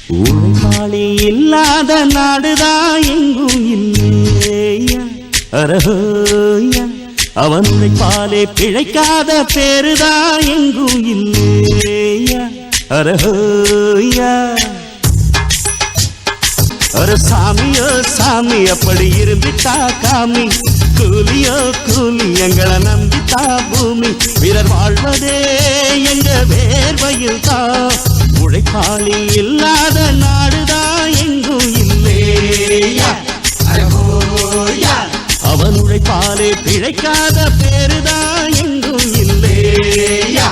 உழைப்பாளி இல்லாத நாடுதான் எங்கும் இல்லையா அரஹோயா அவன் உழைப்பாலே பிழைக்காத பேருதான் எங்கும் இல்லையா அரஹோயா ஒரு சாமியோ சாமி அப்படி இருந்துட்டா காமி கூலியோ கூலி எங்களை நம்பித்தா பூமி பிறர் வாழ்வதே எங்க வேர்வையில் தான் உழைப்பாளி இல்லாத நாடுதான் எங்கும் இல்லையா அவன் உழைப்பாலே பிழைக்காத பேருதான் எங்கும் இல்லையா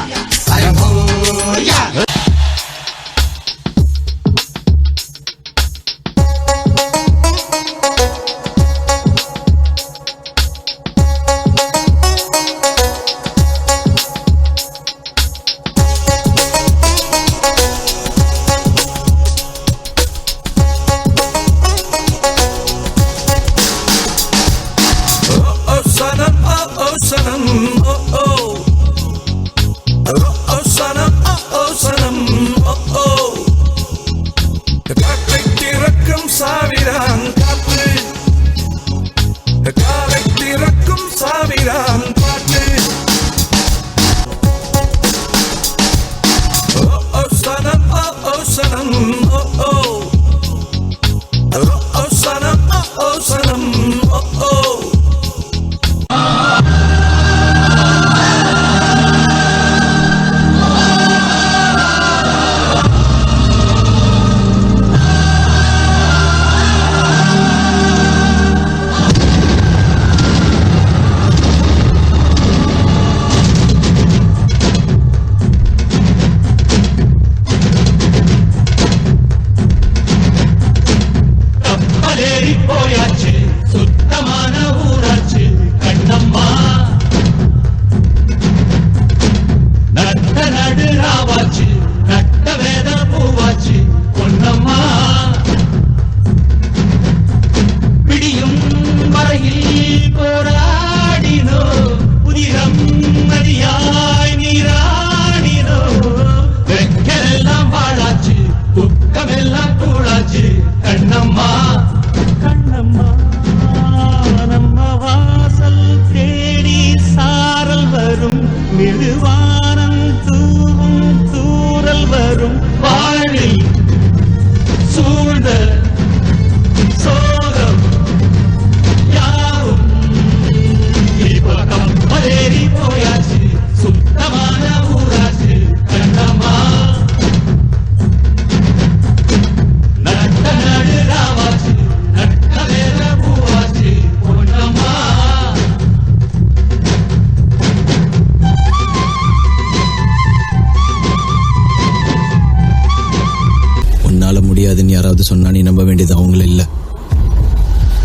முடியாதுன்னு யாராவது சொன்னா நீ நம்ப வேண்டியது அவங்கள இல்ல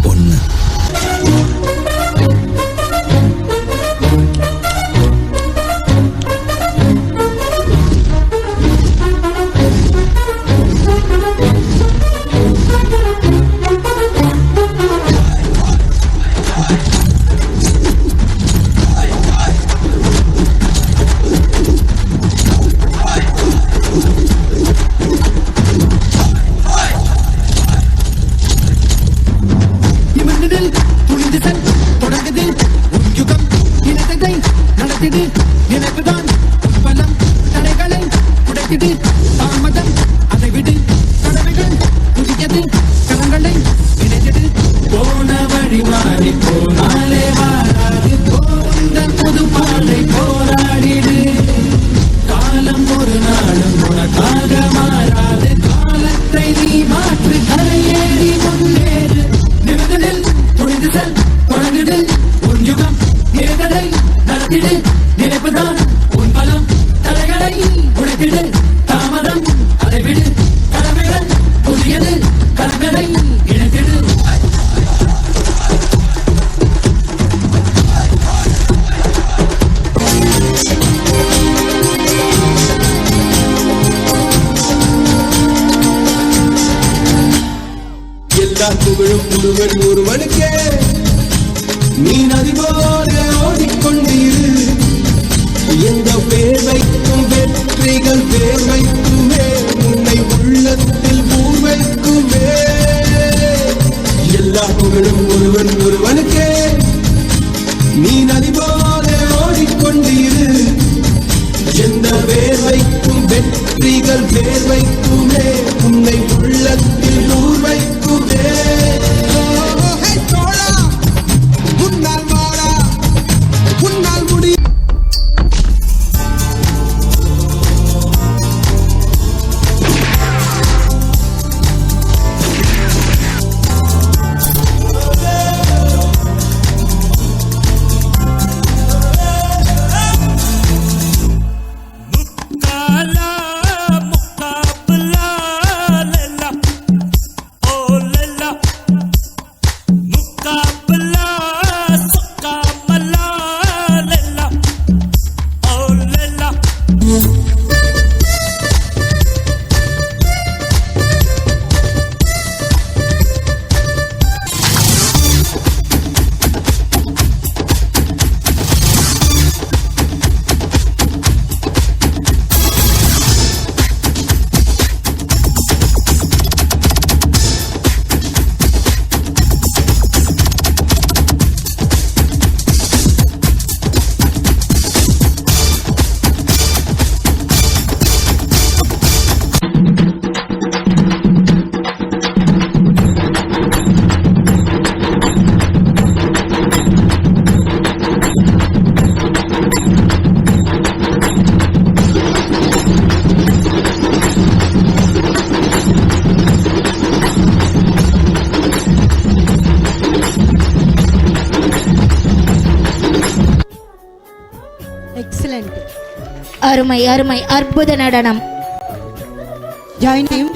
ஒண்ணு. ஒருவனுக்கே நீ நதி போல ஓடிக்கொண்டீரு எந்த பேர் வைக்கும் வெற்றிகள் பேர் வைக்குமே உன்னை உள்ளத்தில் வெற்றிகள் பேர் வைக்குமே உன்னை உள்ளத்தில் ஊர் வைக்குமே உன்னால் வாடா உன்னால் முடி அருமை அருமை அற்புத நடனம். Join team.